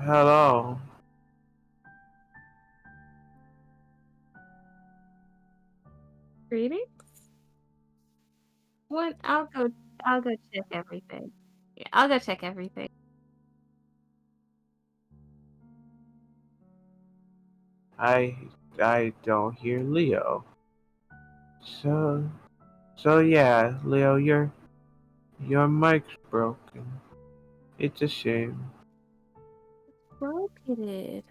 Hello. Greetings? What? I'll go check everything. Yeah, I'll go check everything. I I don't hear Leo. So so yeah, Leo, your mic's broken. It's a shame. Broke it.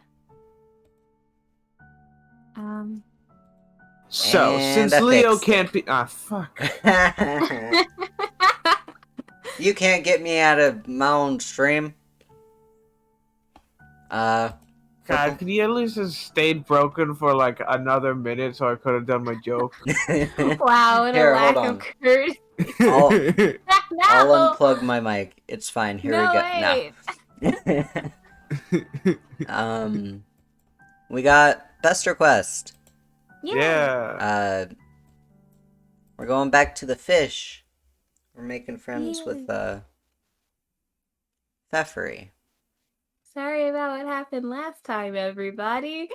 Um. So And since I Leo fixed can't be fuck. it. You can't get me out of my own stream. For God, could you at least have stayed broken for like another minute so I could have done my joke? Wow, what a Here, hold lack of on. courtesy. I'll No! unplug my mic. It's fine. Here we No, go. No. wait! um, we got Pesterquest. Yeah. Yeah. We're going back to the fish. We're making friends with Yeah. Feferi. Sorry about what happened last time, everybody.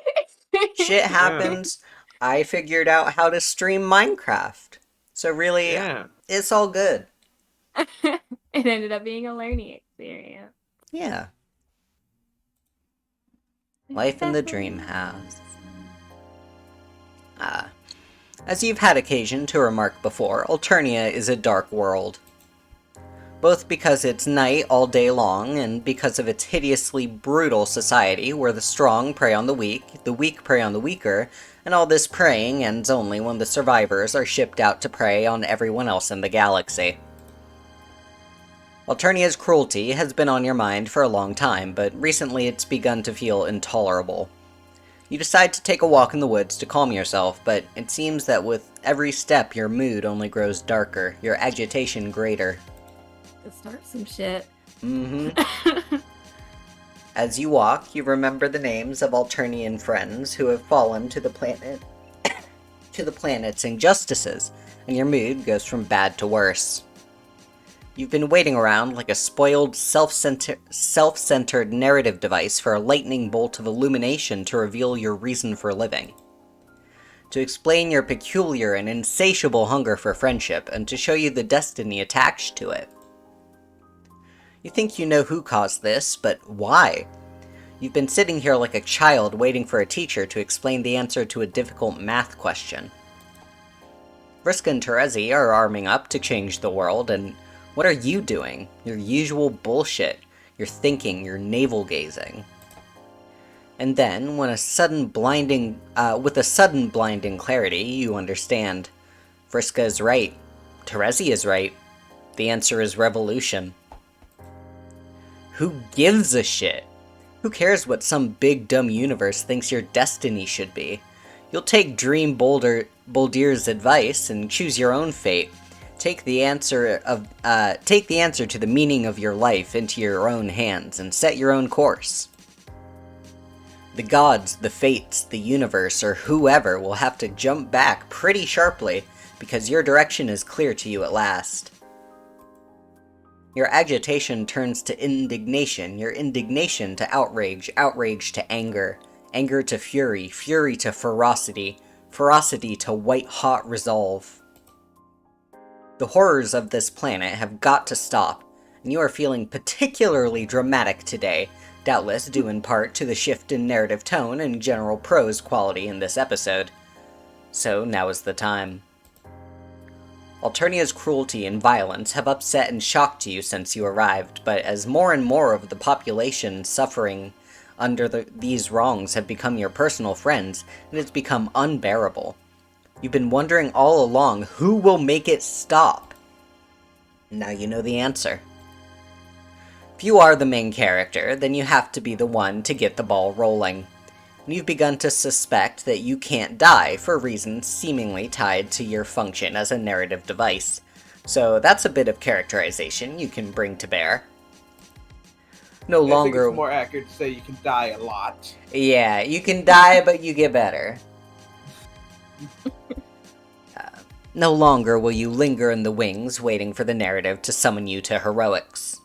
Shit Yeah. happens. I figured out how to stream Minecraft. So really, Yeah. it's all good. It ended up being a learning experience. Yeah. Life in the dream house. As you've had occasion to remark before, Alternia is a dark world. Both because it's night all day long, and because of its hideously brutal society where the strong prey on the weak prey on the weaker, and all this preying ends only when the survivors are shipped out to prey on everyone else in the galaxy. Alternia's cruelty has been on your mind for a long time, but recently it's begun to feel intolerable. You decide to take a walk in the woods to calm yourself, but it seems that with every step your mood only grows darker, your agitation greater. To start some shit. Mm-hmm. As you walk, you remember the names of Alternian friends who have fallen to the planet's injustices, and your mood goes from bad to worse. You've been waiting around like a spoiled, self-centered narrative device for a lightning bolt of illumination to reveal your reason for living. To explain your peculiar and insatiable hunger for friendship, and to show you the destiny attached to it. You think you know who caused this, but why? You've been sitting here like a child waiting for a teacher to explain the answer to a difficult math question. Vriska and Terezi are arming up to change the world, and what are you doing? Your usual bullshit. Your thinking, your navel-gazing. And then, with a sudden blinding clarity, you understand. Vriska is right. Terezi is right. The answer is revolution. Who gives a shit? Who cares what some big dumb universe thinks your destiny should be? You'll take Dream Boldir's advice and choose your own fate. Take the answer to the meaning of your life into your own hands and set your own course. The gods, the fates, the universe, or whoever will have to jump back pretty sharply because your direction is clear to you at last. Your agitation turns to indignation, your indignation to outrage, outrage to anger, anger to fury, fury to ferocity, ferocity to white-hot resolve. The horrors of this planet have got to stop, and you are feeling particularly dramatic today, doubtless due in part to the shift in narrative tone and general prose quality in this episode. So now is the time. Alternia's cruelty and violence have upset and shocked you since you arrived, but as more and more of the population suffering under these wrongs have become your personal friends, it has become unbearable. You've been wondering all along who will make it stop. Now you know the answer. If you are the main character, then you have to be the one to get the ball rolling. And you've begun to suspect that you can't die for reasons seemingly tied to your function as a narrative device. So that's a bit of characterization you can bring to bear. No longer... I think it's more accurate to say you can die a lot. Yeah, you can die, but you get better. No longer will you linger in the wings waiting for the narrative to summon you to heroics.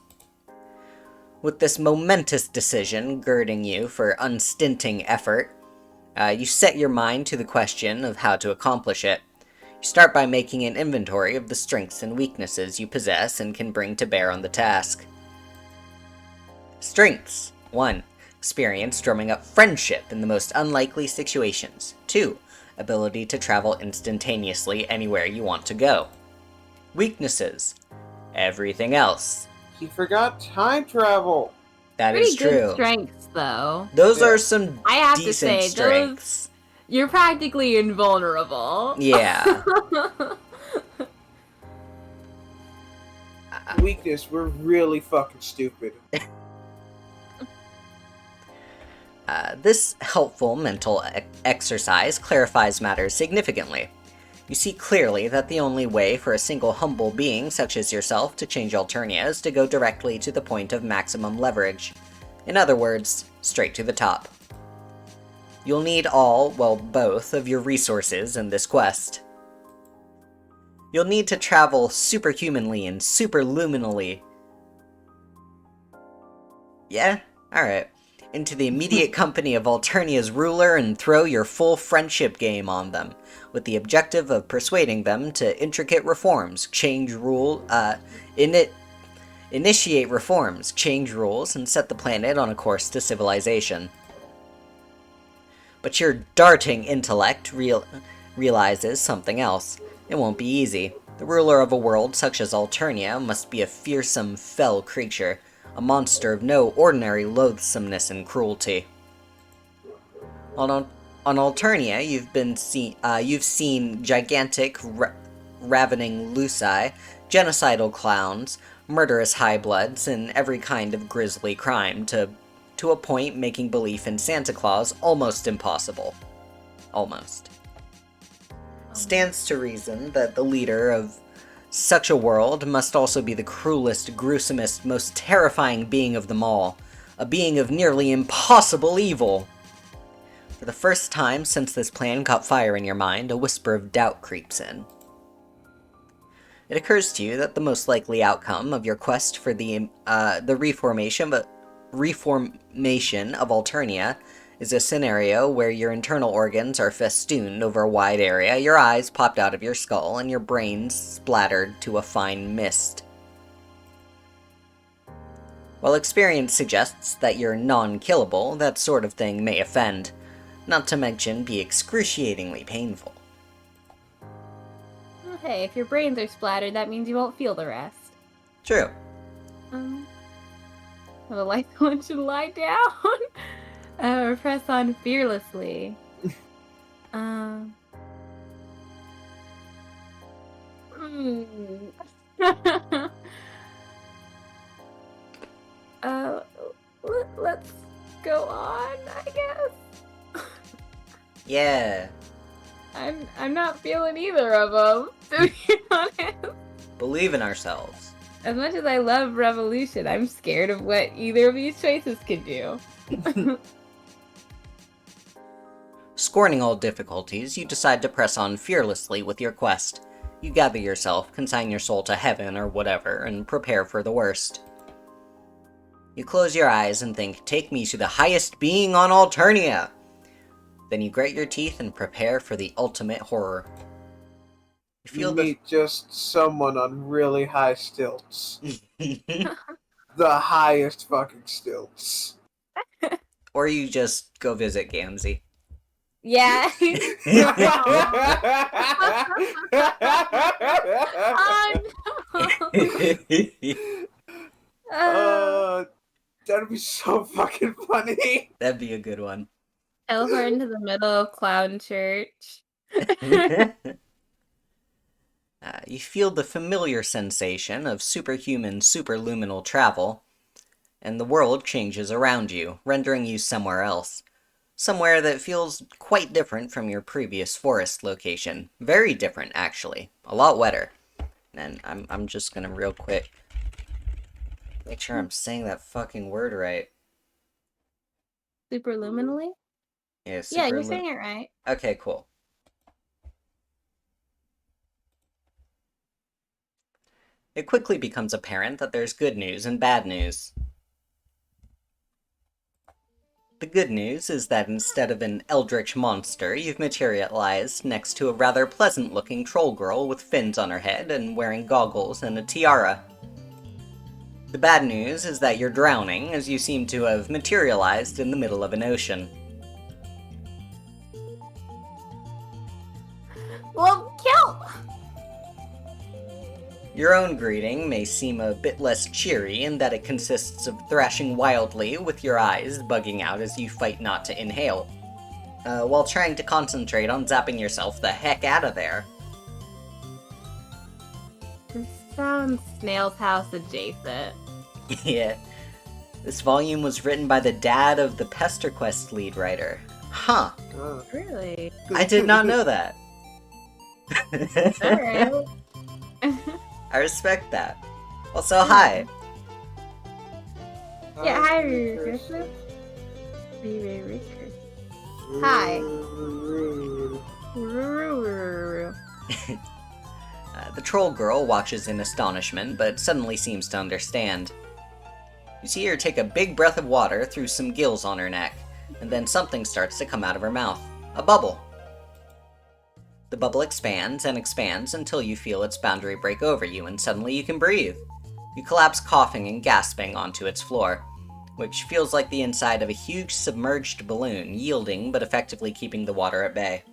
With this momentous decision girding you for unstinting effort, you set your mind to the question of how to accomplish it. You start by making an inventory of the strengths and weaknesses you possess and can bring to bear on the task. Strengths. 1. Experience drumming up friendship in the most unlikely situations. 2. Ability to travel instantaneously anywhere you want to go. Weaknesses. Everything else. He forgot time travel. That is Pretty good true. strengths, though. Those Yeah. are some I have to decent say, strengths. you're practically invulnerable. Yeah. Weakness, we're really fucking stupid. This helpful mental exercise clarifies matters significantly. You see clearly that the only way for a single humble being such as yourself to change Alternia is to go directly to the point of maximum leverage. In other words, straight to the top. You'll need all, well, both, of your resources in this quest. You'll need to travel superhumanly and superluminally. Yeah? Alright. Into the immediate company of Alternia's ruler and throw your full friendship game on them, with the objective of persuading them to intricate reforms, initiate reforms, change rules, and set the planet on a course to civilization. But your darting intellect realizes something else. It won't be easy. The ruler of a world such as Alternia must be a fearsome, fell creature, a monster of no ordinary loathsomeness and cruelty. On Alternia, you've seen gigantic, ravening Luci, genocidal clowns, murderous high-bloods, and every kind of grisly crime, to a point making belief in Santa Claus almost impossible. Almost. Stands to reason that the leader of such a world must also be the cruelest, gruesomest, most terrifying being of them all. A being of nearly impossible evil. For the first time since this plan caught fire in your mind, a whisper of doubt creeps in. It occurs to you that the most likely outcome of your quest for the reformation of Alternia is a scenario where your internal organs are festooned over a wide area, your eyes popped out of your skull, and your brains splattered to a fine mist. While experience suggests that you're non-killable, that sort of thing may offend, not to mention be excruciatingly painful. Well, hey, if your brains are splattered, that means you won't feel the rest. True. The light one should lie down. Or press on fearlessly. Let's go on, I guess. Yeah. I'm not feeling either of them, to be honest. Believe in ourselves. As much as I love revolution, I'm scared of what either of these choices could do. Scorning all difficulties, you decide to press on fearlessly with your quest. You gather yourself, consign your soul to heaven or whatever, and prepare for the worst. You close your eyes and think, take me to the highest being on Alternia! Then you grit your teeth and prepare for the ultimate horror. You meet just someone on really high stilts. The highest fucking stilts. Or you just go visit Gamzee. Yeah. Oh, no. That'd be so fucking funny. That'd be a good one. Teleport into the middle of clown church. You feel the familiar sensation of superhuman, superluminal travel, and the world changes around you, rendering you somewhere else. Somewhere that feels quite different from your previous forest location. Very different, actually. A lot wetter. And I'm just gonna real quick make sure I'm saying that fucking word right. Superluminally? Yeah, Yeah, you're saying it right. Okay, cool. It quickly becomes apparent that there's good news and bad news. The good news is that instead of an eldritch monster, you've materialized next to a rather pleasant-looking troll girl with fins on her head and wearing goggles and a tiara. The bad news is that you're drowning, as you seem to have materialized in the middle of an ocean. Well, kill! Your own greeting may seem a bit less cheery in that it consists of thrashing wildly with your eyes bugging out as you fight not to inhale, while trying to concentrate on zapping yourself the heck out of there. This sounds Snail's House adjacent. Yeah. This volume was written by the dad of the Pesterquest lead writer. Huh. Really? I did not know that. Alright. I respect that. Also, hi. Yeah, hi, Hi. The troll girl watches in astonishment, but suddenly seems to understand. You see her take a big breath of water through some gills on her neck, and then something starts to come out of her mouth. A bubble. The bubble expands and expands until you feel its boundary break over you, and suddenly you can breathe. You collapse coughing and gasping onto its floor, which feels like the inside of a huge submerged balloon, yielding but effectively keeping the water at bay.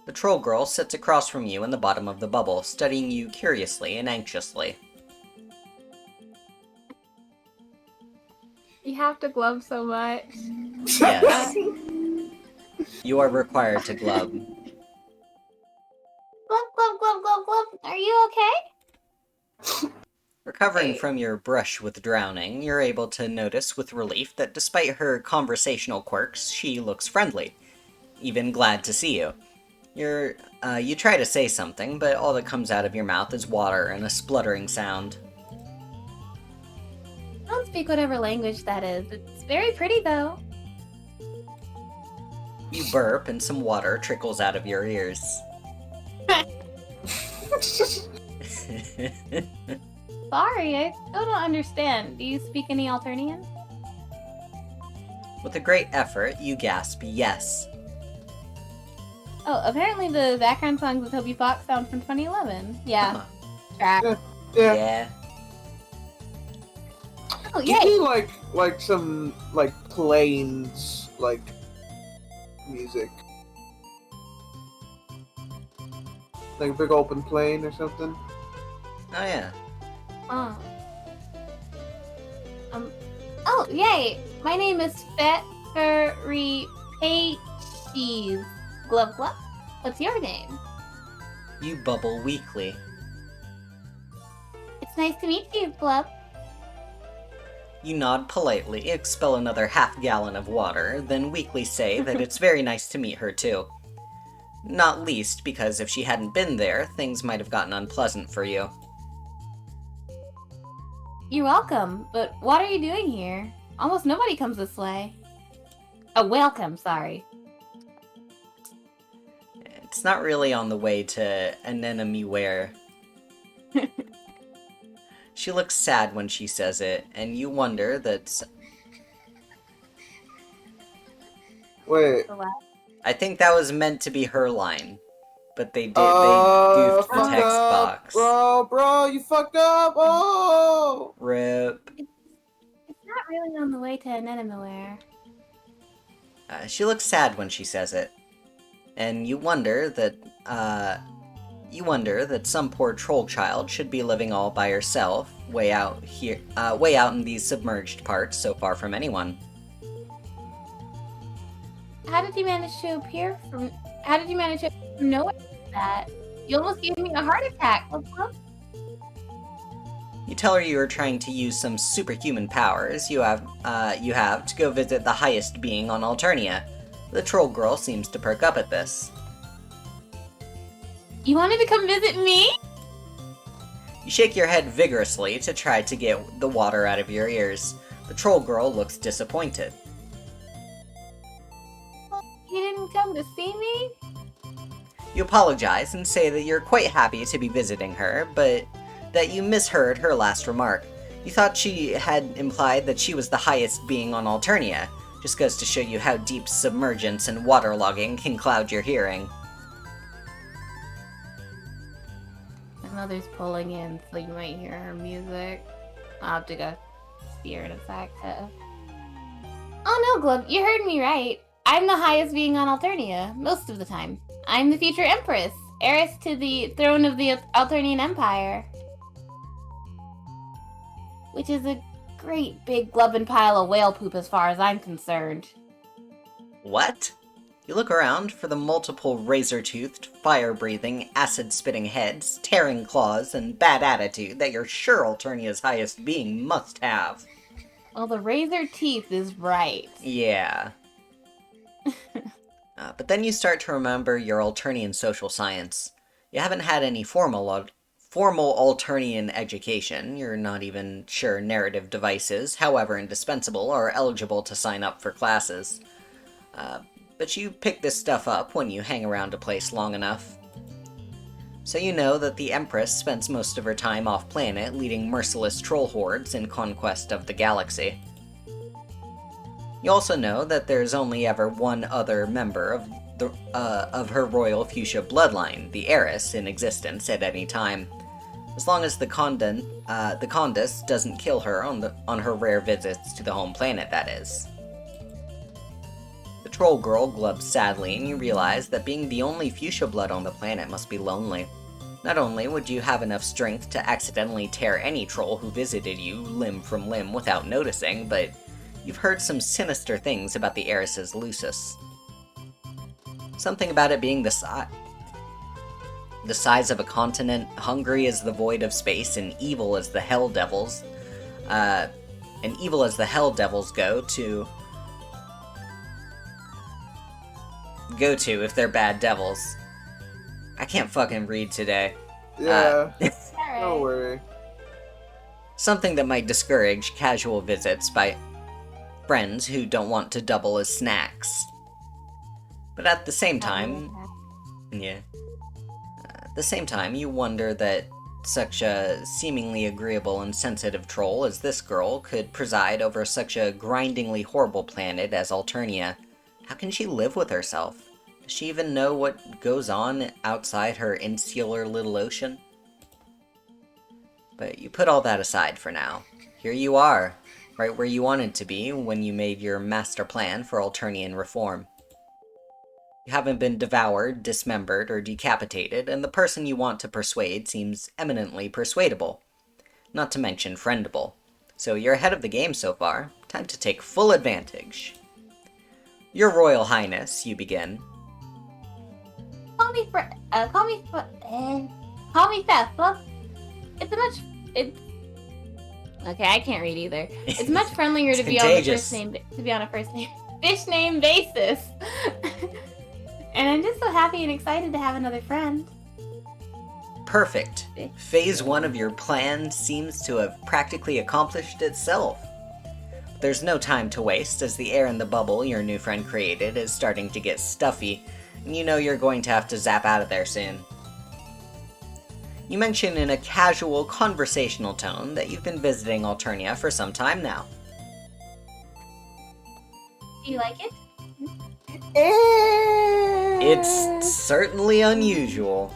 The troll girl sits across from you in the bottom of the bubble, studying you curiously and anxiously. You have to glove so much. Yes. You are required to glub. Glove, glove, glove, glove, glove. Are you okay? Recovering from your brush with drowning, you're able to notice with relief that despite her conversational quirks, she looks friendly. Even glad to see you. You try to say something, but all that comes out of your mouth is water and a spluttering sound. I don't speak whatever language that is. It's very pretty, though. You burp and some water trickles out of your ears. Sorry, I still don't understand. Do you speak any Alternian? With a great effort, you gasp yes. Oh, apparently the background songs of Toby Fox sound from 2011. Yeah. Huh. Track. Yeah. Oh, Give yay! me like some planes music. Like a big open plain or something. Oh yeah. Oh. Oh, yay! My name is Feferi Cheese. Glove glove. What's your name? You bubble weakly. It's nice to meet you, Glove. You nod politely, expel another half-gallon of water, then weakly say that it's very nice to meet her too. Not least because if she hadn't been there, things might have gotten unpleasant for you. You're welcome, but what are you doing here? Almost nobody comes this way. Oh, welcome, sorry. It's not really on the way to Anemone Ware. She looks sad when she says it, and you wonder that... Wait. I think that was meant to be her line, but they goofed the fuck text up, box. Bro, you fucked up! Oh! Rip. It's not really on the way to Anemone. She looks sad when she says it, and you wonder that some poor troll child should be living all by herself, way out in these submerged parts, so far from anyone. How did you manage to appear from nowhere like that? You almost gave me a heart attack. You tell her you are trying to use some superhuman powers you have to go visit the highest being on Alternia. The troll girl seems to perk up at this. You wanted to come visit me? You shake your head vigorously to try to get the water out of your ears. The troll girl looks disappointed. You didn't come to see me? You apologize and say that you're quite happy to be visiting her, but that you misheard her last remark. You thought she had implied that she was the highest being on Alternia. Just goes to show you how deep submergence and waterlogging can cloud your hearing. My mother's pulling in, so you might hear her music. I'll have to go see her in a sec. Oh no, Glub, you heard me right. I'm the highest being on Alternia, most of the time. I'm the future Empress, heiress to the throne of the Alternian Empire. Which is a great big glubbin' pile of whale poop as far as I'm concerned. What? You look around for the multiple razor-toothed, fire-breathing, acid-spitting heads, tearing claws, and bad attitude that you're sure Alternia's highest being must have. Well, the razor teeth is right. Yeah. But then you start to remember your Alternian social science. You haven't had any formal Alternian education. You're not even sure narrative devices, however indispensable, are eligible to sign up for classes. But you pick this stuff up when you hang around a place long enough. So you know that the Empress spends most of her time off-planet leading merciless troll hordes in conquest of the galaxy. You also know that there's only ever one other member of her royal fuchsia bloodline, the heiress, in existence at any time. As long as the Condus doesn't kill her on her rare visits to the home planet, that is. The troll girl glubs sadly, and you realize that being the only fuchsia blood on the planet must be lonely. Not only would you have enough strength to accidentally tear any troll who visited you limb from limb without noticing, but you've heard some sinister things about the heiress's Lucis. Something about it being the size of a continent, hungry as the void of space, and evil as the hell devils. Go to if they're bad devils. I can't fucking read today. Yeah, Alright. don't worry. Something that might discourage casual visits by friends who don't want to double as snacks. But at the same time, you wonder that such a seemingly agreeable and sensitive troll as this girl could preside over such a grindingly horrible planet as Alternia. How can she live with herself? Does she even know what goes on outside her insular little ocean? But you put all that aside for now. Here you are, right where you wanted to be when you made your master plan for Alternian reform. You haven't been devoured, dismembered, or decapitated, and the person you want to persuade seems eminently persuadable. Not to mention friendable. So you're ahead of the game so far. Time to take full advantage. Your Royal Highness, you begin. Call me Fef. Okay, I can't read either. It's much friendlier to be on a contagious. first name fish name basis. And I'm just so happy and excited to have another friend. Perfect. Phase 1 of your plan seems to have practically accomplished itself. There's no time to waste, as the air in the bubble your new friend created is starting to get stuffy, and you know you're going to have to zap out of there soon. You mention in a casual, conversational tone that you've been visiting Alternia for some time now. Do you like it? It's certainly unusual.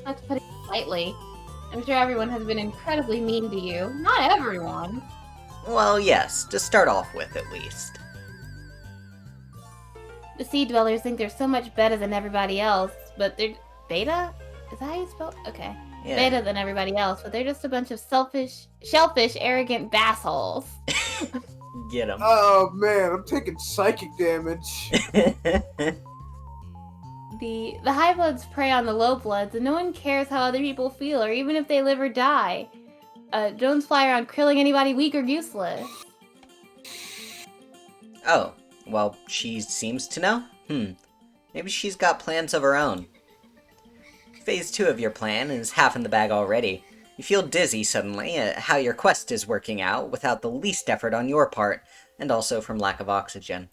Let's put it lightly. I'm sure everyone has been incredibly mean to you. Not everyone. Well, yes, to start off with, at least. The Sea Dwellers think they're so much better than everybody else, but they're... Beta? Is that how you spell? Okay. Yeah. Better than everybody else, but they're just a bunch of shellfish, arrogant bassholes. Get 'em. Oh man, I'm taking psychic damage. The high bloods prey on the low bloods, and no one cares how other people feel, or even if they live or die. Drones fly around killing anybody weak or useless. Oh, well, she seems to know? Maybe she's got plans of her own. Phase 2 of your plan is half in the bag already. You feel dizzy suddenly at how your quest is working out without the least effort on your part, and also from lack of oxygen.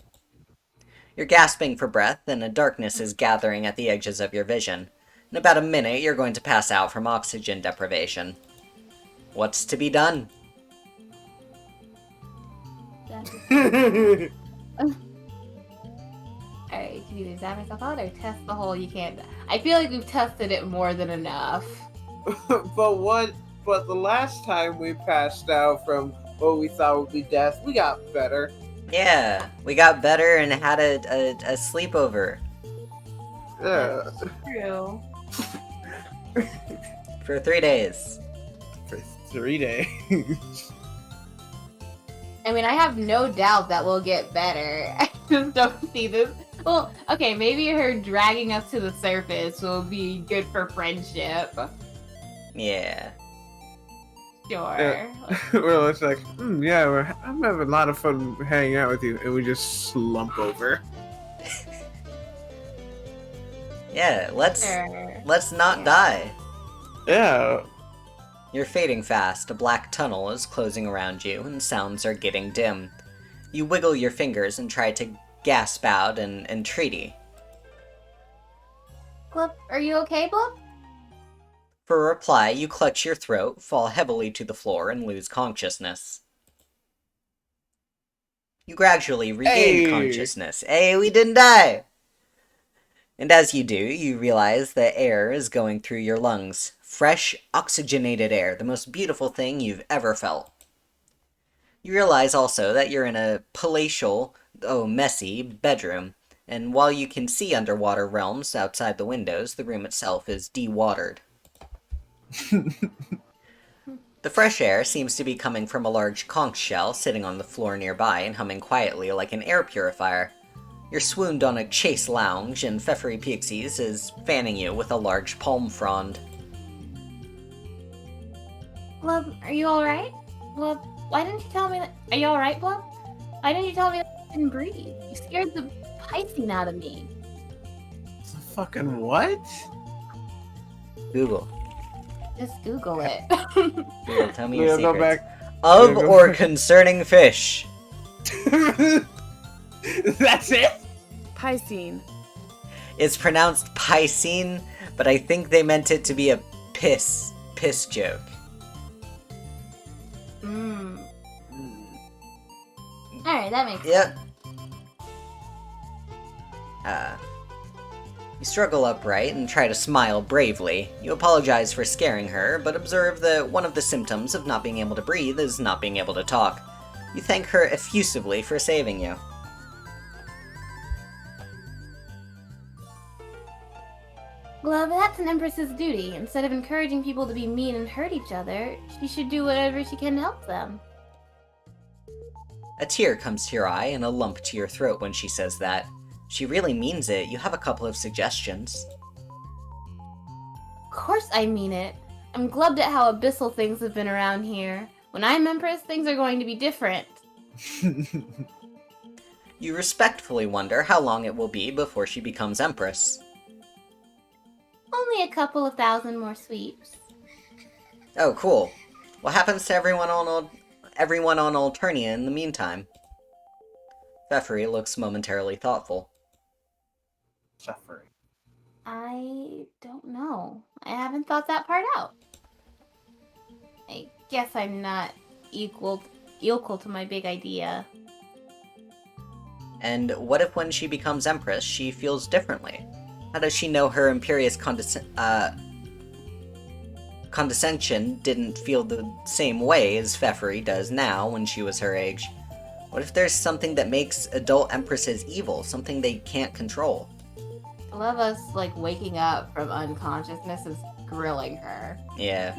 You're gasping for breath, and a darkness is gathering at the edges of your vision. In about a minute, you're going to pass out from oxygen deprivation. What's to be done? Alright, you can either zap yourself out or test the hole you can't. I feel like we've tested it more than enough. But the last time we passed out from what we thought would be death, we got better. Yeah, we got better and had a sleepover. Yeah. That's true. For 3 days. For 3 days. I mean, I have no doubt that we'll get better. I just don't see this. Well, okay, maybe her dragging us to the surface will be good for friendship. Yeah. Sure. Well, it's like, yeah, I'm having a lot of fun hanging out with you, and we just slump over. Yeah, let's Sure. not Yeah. die. Yeah. You're fading fast, a black tunnel is closing around you, and sounds are getting dim. You wiggle your fingers and try to gasp out an entreaty. Blub, are you okay, Blub? For reply, you clutch your throat, fall heavily to the floor, and lose consciousness. You gradually regain consciousness. Hey, we didn't die! And as you do, you realize that air is going through your lungs. Fresh, oxygenated air, the most beautiful thing you've ever felt. You realize also that you're in a palatial, though messy, bedroom, and while you can see underwater realms outside the windows, the room itself is de-watered. The fresh air seems to be coming from a large conch shell sitting on the floor nearby and humming quietly like an air purifier. You're swooned on a chase lounge, and Feferi Pixies is fanning you with a large palm frond. Blub, are you alright? Blub, why didn't you tell me that? Are you alright, Blub? Why didn't you tell me that I couldn't breathe? You scared the piscine out of me. Fucking what? Google. Just Google it. Google, tell me your Leo, go secrets. back. Of Leo, go or back. concerning fish? That's it? Piscine. It's pronounced piscine, but I think they meant it to be a piss joke. Alright, that makes Yep. sense. You struggle upright and try to smile bravely. You apologize for scaring her, but observe that one of the symptoms of not being able to breathe is not being able to talk. You thank her effusively for saving you. Glove, that's an Empress's duty. Instead of encouraging people to be mean and hurt each other, she should do whatever she can to help them. A tear comes to your eye and a lump to your throat when she says that. She really means it. You have a couple of suggestions. Of course I mean it. I'm glubbed at how abyssal things have been around here. When I'm Empress, things are going to be different. You respectfully wonder how long it will be before she becomes Empress. Only a couple of thousand more sweeps. Oh, cool. What happens to everyone on Alternia in the meantime? Feferi looks momentarily thoughtful. Suffering. I don't know. I haven't thought that part out. I guess I'm not equal to my big idea. And what if when she becomes Empress, she feels differently? How does she know her imperious condescension didn't feel the same way as Feferi does now when she was her age? What if there's something that makes adult Empresses evil, something they can't control? I love us, like, waking up from unconsciousness is grilling her. Yeah.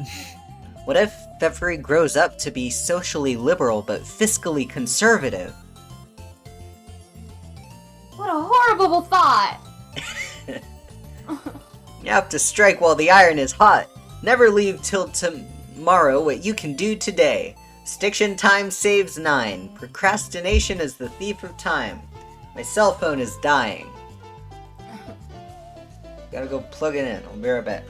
What if Feferi grows up to be socially liberal but fiscally conservative? What a horrible thought! You have to strike while the iron is hot. Never leave till tomorrow what you can do today. Stiction time saves 9. Procrastination is the thief of time. My cell phone is dying. Gotta go plug it in. I'll be right back.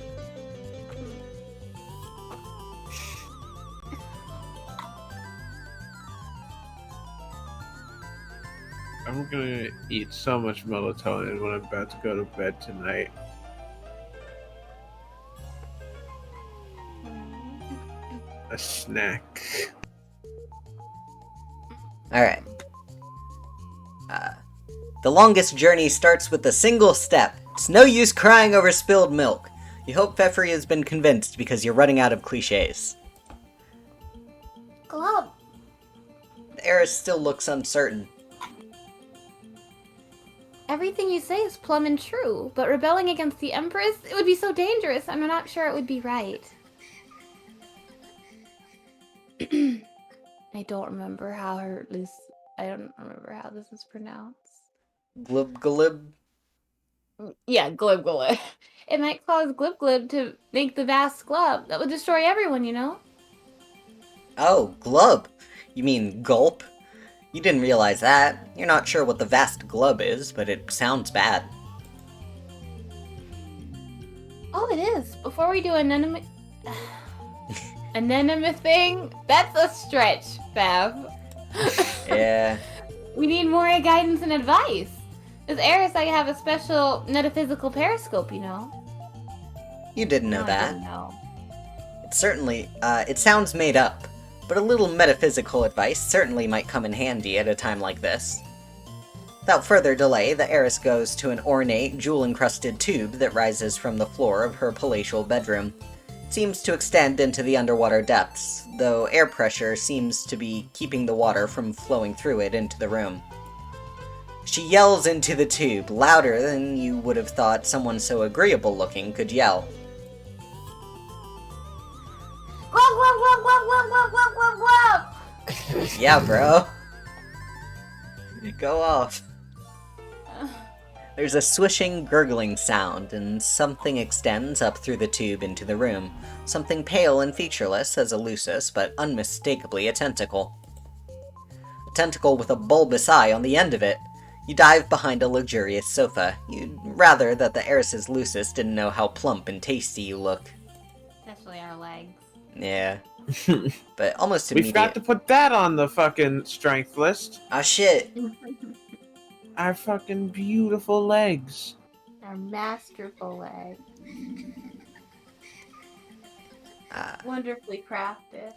I'm gonna eat so much melatonin when I'm about to go to bed tonight. a snack. Alright. The longest journey starts with a single step. It's no use crying over spilled milk. You hope Feferi has been convinced because you're running out of cliches. Glub. The heiress still looks uncertain. Everything you say is plumb and true, but rebelling against the Empress, it would be so dangerous. I'm not sure it would be right. I don't remember how this is pronounced. Glib glib. Yeah, glib glib. It might cause glib glib to make the vast glub. That would destroy everyone, you know? Oh, glub. You mean gulp? You didn't realize that. You're not sure what the vast glub is, but it sounds bad. Oh, it is. Before we do anemone thing, that's a stretch, Bev. Yeah. We need more guidance and advice. As heiress, I have a special metaphysical periscope, you know? You didn't know No, I that. didn't know. It certainly, it sounds made up, but a little metaphysical advice certainly might come in handy at a time like this. Without further delay, the heiress goes to an ornate, jewel-encrusted tube that rises from the floor of her palatial bedroom. It seems to extend into the underwater depths, though air pressure seems to be keeping the water from flowing through it into the room. She yells into the tube, louder than you would have thought someone so agreeable-looking could yell. Glub, glub, glub, glub, glub, glub, glub, glub, glub! Yeah, bro. Go off. There's a swishing, gurgling sound, and something extends up through the tube into the room. Something pale and featureless as a lusus, but unmistakably a tentacle. A tentacle with a bulbous eye on the end of it. You dive behind a luxurious sofa. You'd rather that the heiress's lusus didn't know how plump and tasty you look. Especially our legs. Yeah. But almost We immediately. forgot to put that on the fucking strength list. Ah, shit. Our fucking beautiful legs. Our masterful legs. Uh, Wonderfully crafted.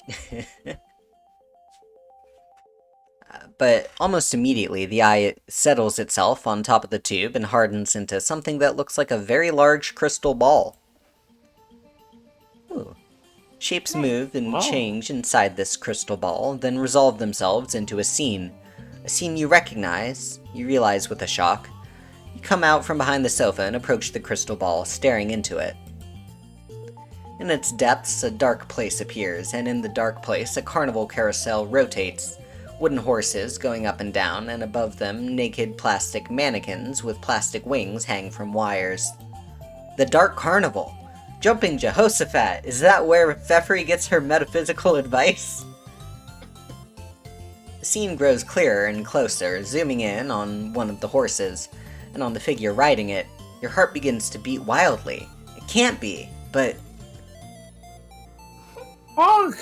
But almost immediately, the eye settles itself on top of the tube and hardens into something that looks like a very large crystal ball. Ooh. Shapes move and change inside this crystal ball, then resolve themselves into a scene. A scene you recognize, you realize with a shock. You come out from behind the sofa and approach the crystal ball, staring into it. In its depths, a dark place appears, and in the dark place, a carnival carousel rotates. Wooden horses going up and down, and above them, naked plastic mannequins with plastic wings hang from wires. The Dark Carnival! Jumping Jehoshaphat! Is that where Feferi gets her metaphysical advice? The scene grows clearer and closer, zooming in on one of the horses, and on the figure riding it. Your heart begins to beat wildly. It can't be, but... Honk!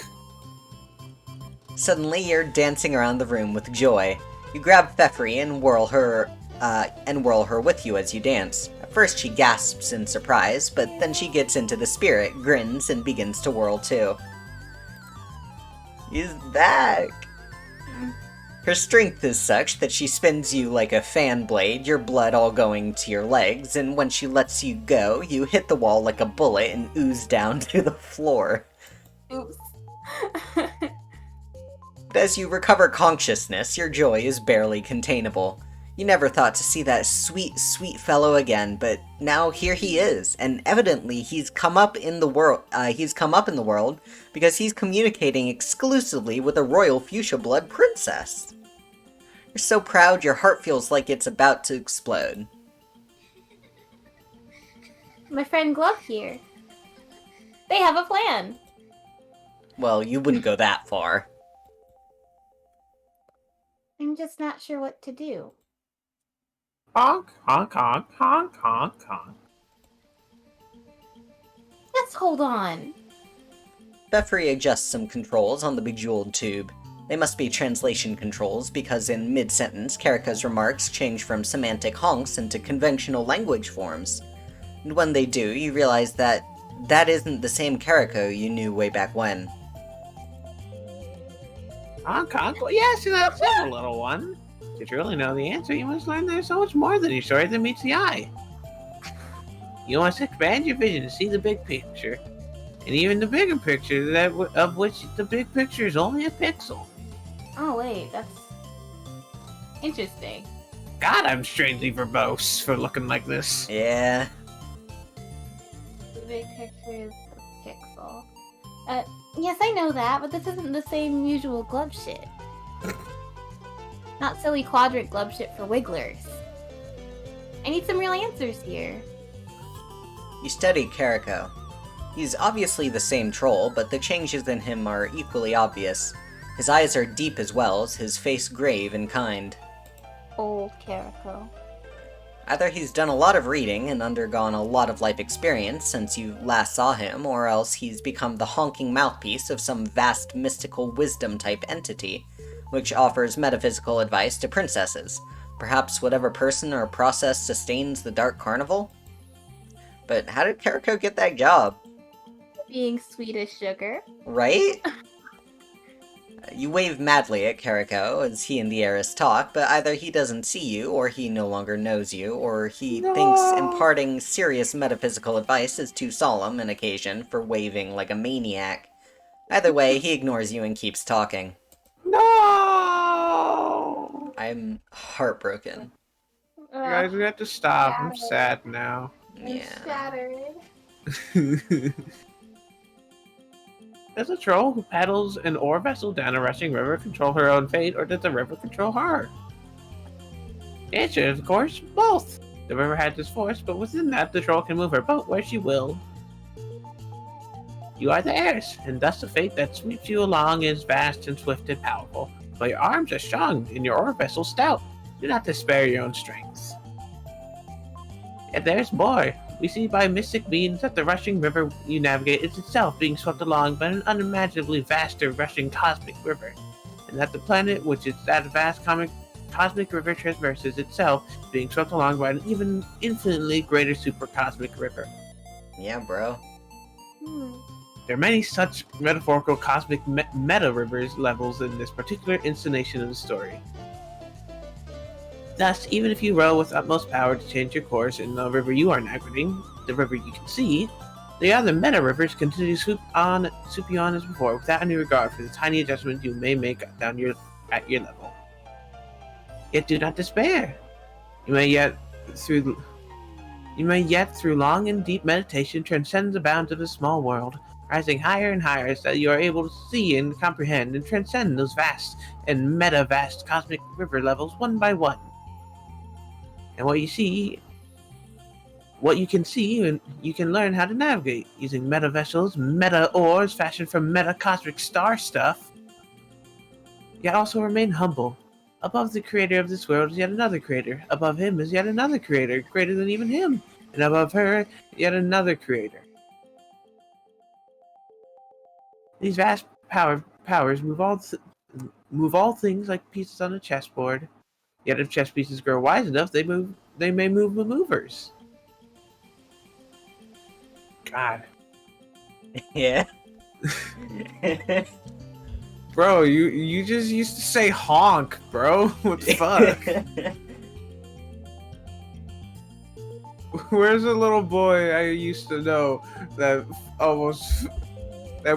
Suddenly, you're dancing around the room with joy. You grab Feferi and whirl her with you as you dance. At first, she gasps in surprise, but then she gets into the spirit, grins, and begins to whirl too. He's back! Her strength is such that she spins you like a fan blade, your blood all going to your legs, and when she lets you go, you hit the wall like a bullet and ooze down to the floor. Oops. But as you recover consciousness, your joy is barely containable. You never thought to see that sweet, sweet fellow again, but now here he is, and evidently he's come up in the world. Because he's communicating exclusively with a royal fuchsia blood princess. You're so proud, your heart feels like it's about to explode. My friend Glove here. They have a plan. Well, you wouldn't go that far. I'm just not sure what to do. Honk, honk, honk, honk, honk, honk. Let's hold on. Feferi adjusts some controls on the bejeweled tube. They must be translation controls because in mid-sentence, Karika's remarks change from semantic honks into conventional language forms. And when they do, you realize that that isn't the same Karika you knew way back when. Hong Kong? Well, yes, that's a little one. To truly know the answer, you must learn there's so much more than your story that meets the eye. You must expand your vision to see the big picture, and even the bigger picture of which the big picture is only a pixel. Oh wait, that's interesting. God, I'm strangely verbose for looking like this. Yeah. The big picture is a pixel. Yes, I know that, but this isn't the same usual glove shit. Not silly quadrant glove shit for wigglers. I need some real answers here. You study Kariko. He's obviously the same troll, but the changes in him are equally obvious. His eyes are deep as well, his face grave and kind. Old Kariko. Either he's done a lot of reading and undergone a lot of life experience since you last saw him, or else he's become the honking mouthpiece of some vast mystical wisdom-type entity, which offers metaphysical advice to princesses. Perhaps whatever person or process sustains the Dark Carnival? But how did Kariko get that job? Being sweet as sugar. Right? You wave madly at Kariko as he and the heiress talk, but either he doesn't see you, or he no longer knows you, or he thinks imparting serious metaphysical advice is too solemn an occasion for waving like a maniac. Either way, he ignores you and keeps talking. No! I'm heartbroken. You guys, we have to stop. I'm sad now. I'm shattered. Does a troll who paddles an ore vessel down a rushing river control her own fate, or does the river control her? The answer is, of course, both. The river has its force, but within that, the troll can move her boat where she will. You are the heiress, and thus the fate that sweeps you along is vast and swift and powerful. But your arms are strong, and your ore vessel stout. Do not despair your own strength. Yet there's more. We see by mystic means that the rushing river you navigate is itself being swept along by an unimaginably vaster rushing cosmic river, and that the planet which that vast cosmic river traverses itself being swept along by an even infinitely greater supercosmic river. Yeah, bro. There are many such metaphorical cosmic meta rivers levels in this particular installation of the story. Thus, even if you row with utmost power to change your course in the river you are navigating, the river you can see, the other meta rivers continue to swoop you on as before, without any regard for the tiny adjustments you may make at your level. Yet do not despair. You may yet through long and deep meditation transcend the bounds of this small world, rising higher and higher so that you are able to see and comprehend and transcend those vast and meta-vast cosmic river levels one by one. And what you can see, and you can learn how to navigate using meta vessels, meta ores fashioned from meta cosmic star stuff. Yet also remain humble. Above the creator of this world is yet another creator. Above him is yet another creator, greater than even him. And above her, yet another creator. These vast powers move all things like pieces on a chessboard. Yet if chess pieces grow wise enough, they may move the movers. God. Yeah. Bro, you just used to say honk, bro. What the fuck? Where's a little boy I used to know that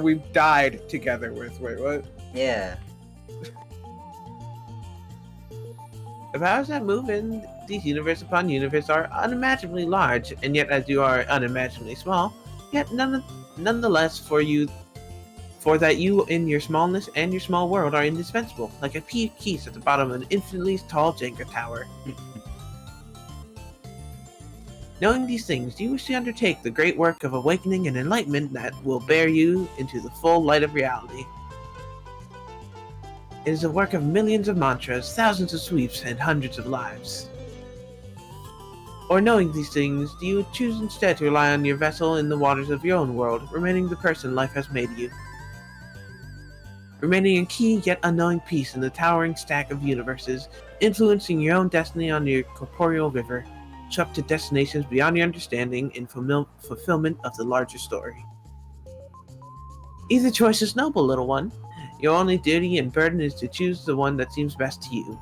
we died together with? Wait, what? Yeah. The powers that move in these universe upon universe are unimaginably large, and yet as you are unimaginably small, yet nonetheless for that you in your smallness and your small world are indispensable, like a piece at the bottom of an infinitely tall Jenga tower. Knowing these things, do you wish to undertake the great work of awakening and enlightenment that will bear you into the full light of reality? It is a work of millions of mantras, thousands of sweeps, and hundreds of lives. Or knowing these things, do you choose instead to rely on your vessel in the waters of your own world, remaining the person life has made you? Remaining in key yet unknowing peace in the towering stack of universes, influencing your own destiny on your corporeal river, swept to destinations beyond your understanding in fulfillment of the larger story. Either choice is noble, little one. Your only duty and burden is to choose the one that seems best to you.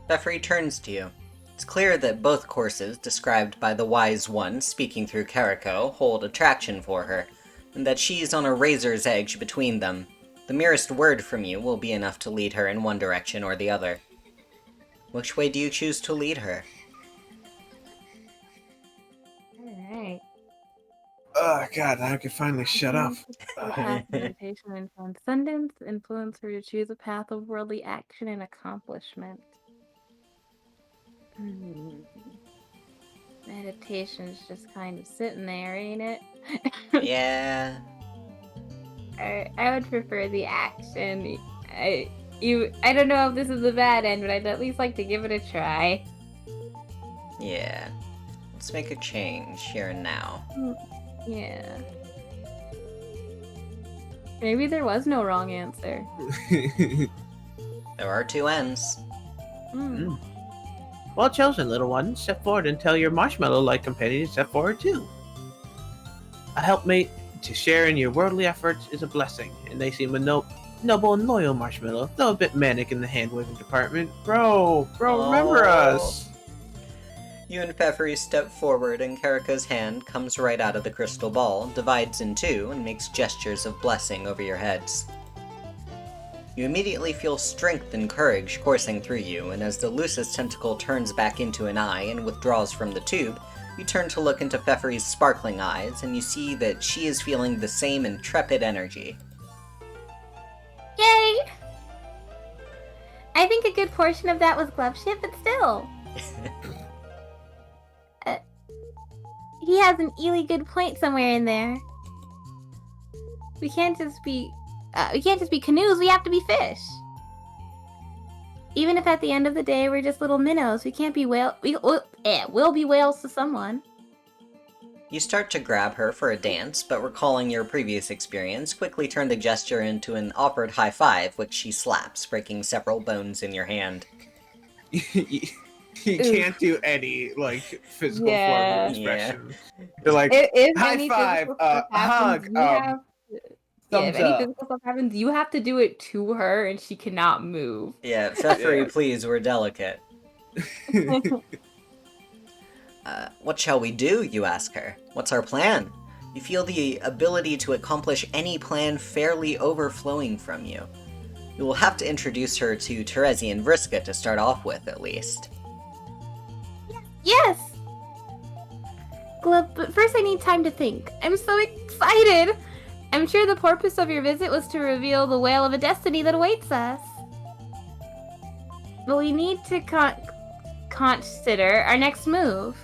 Feferi turns to you. It's clear that both courses, described by the Wise One speaking through Kariko, hold attraction for her, and that she's on a razor's edge between them. The merest word from you will be enough to lead her in one direction or the other. Which way do you choose to lead her? Alright. Oh god, now I can finally shut up. The path of meditation and transcendence influence her to choose a path of worldly action and accomplishment. Meditation's just kind of sitting there, ain't it? Yeah. I would prefer the action. I don't know if this is the bad end, but I'd at least like to give it a try. Yeah. Let's make a change here and now. Yeah. Maybe there was no wrong answer. There are two ends. Well chosen, little one. Step forward and tell your marshmallow-like companion to step forward too. A helpmate to share in your worldly efforts is a blessing, and they seem a noble and loyal marshmallow, though a bit manic in the hand-waving department. Bro, remember us! You and Feferi step forward, and Kariko's hand comes right out of the crystal ball, divides in two, and makes gestures of blessing over your heads. You immediately feel strength and courage coursing through you, and as the Lucis tentacle turns back into an eye and withdraws from the tube, you turn to look into Feferi's sparkling eyes, and you see that she is feeling the same intrepid energy. Yay! I think a good portion of that was glove shit, but still. He has an really good point somewhere in there. We can't just be canoes, we have to be fish. Even if at the end of the day we're just little minnows, we can't be we'll be whales to someone. You start to grab her for a dance, but recalling your previous experience, quickly turn the gesture into an awkward high five, which she slaps, breaking several bones in your hand. You can't do any, physical form of expression. You're like, if high five, hug, if any physical stuff happens, you have to do it to her, and she cannot move. Yeah, Feferi, please, we're delicate. What shall we do, you ask her? What's our plan? You feel the ability to accomplish any plan fairly overflowing from you. You will have to introduce her to Terezi and Vriska to start off with, at least. Yes! Glove, but first I need time to think. I'm so excited! I'm sure the purpose of your visit was to reveal the whale of a destiny that awaits us. But we need to consider our next move.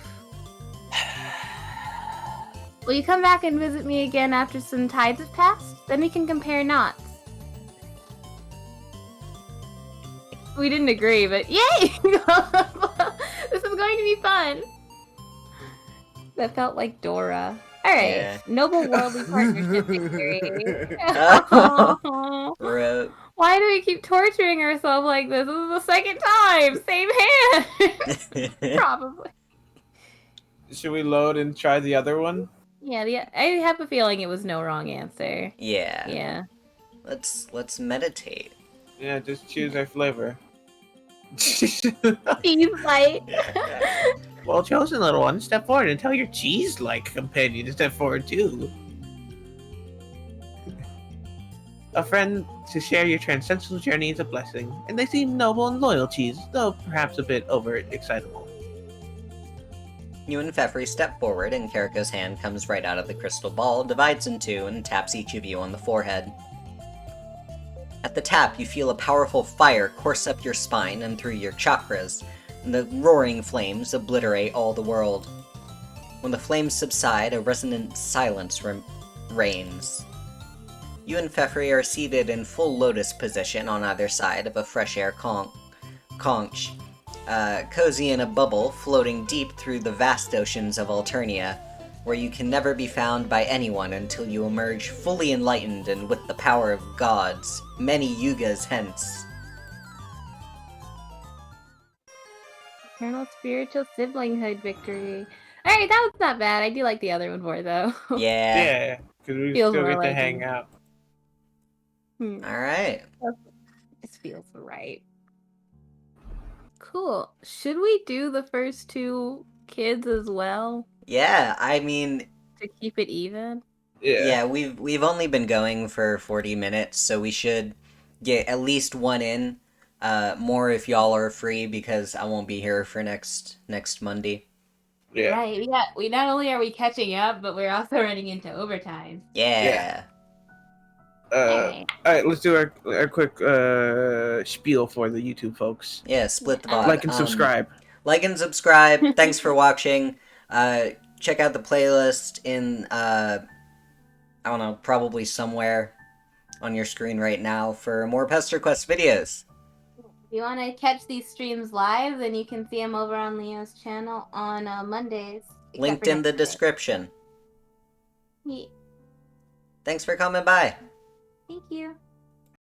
Will you come back and visit me again after some tides have passed? Then we can compare notes. We didn't agree, but yay! This is going to be fun. That felt like Dora. Alright, Yeah. noble worldly partnership victory. Rip. Why do we keep torturing ourselves like this? This is the second time! Same hand! Probably. Should we load and try the other one? Yeah, I have a feeling it was no wrong answer. Yeah. Yeah. Let's meditate. Yeah, just choose our flavor. Cheese bite. Well chosen, little one. Step forward and tell your cheese-like companion to step forward too. A friend to share your transcendental journey is a blessing, and they seem noble and loyal cheese, though perhaps a bit over-excitable. You and Feferi step forward, and Kariko's hand comes right out of the crystal ball, divides in two, and taps each of you on the forehead. At the tap, you feel a powerful fire course up your spine and through your chakras, and the roaring flames obliterate all the world. When the flames subside, a resonant silence reigns. You and Feferi are seated in full lotus position on either side of a fresh air conch, cozy in a bubble floating deep through the vast oceans of Alternia, where you can never be found by anyone until you emerge fully enlightened and with the power of gods, many yugas hence. Eternal spiritual siblinghood victory. Alright, that was not bad. I do like the other one more, though. Yeah. Yeah, because we Feels still more get to like hang it. out. Alright. This feels right. Cool. Should we do the first 2 kids as well Yeah, I mean, to keep it even? yeah, we've only been going for 40 minutes, so we should get at least one in. More if y'all are free because I won't be here for next Monday. Yeah. Right. We not only are we catching up, but we're also running into overtime. Yeah. Alright. All right, let's do our quick spiel for the YouTube folks. Yeah, split the Yeah. VOD. Like and subscribe. Like and subscribe. Thanks for watching. Check out the playlist in I don't know, probably somewhere on your screen right now for more Pesterquest videos. If you want to catch these streams live, then you can see them over on Leo's channel on Mondays. except Linked for in the next Monday. description. Yeah. Thanks for coming by. Thank you.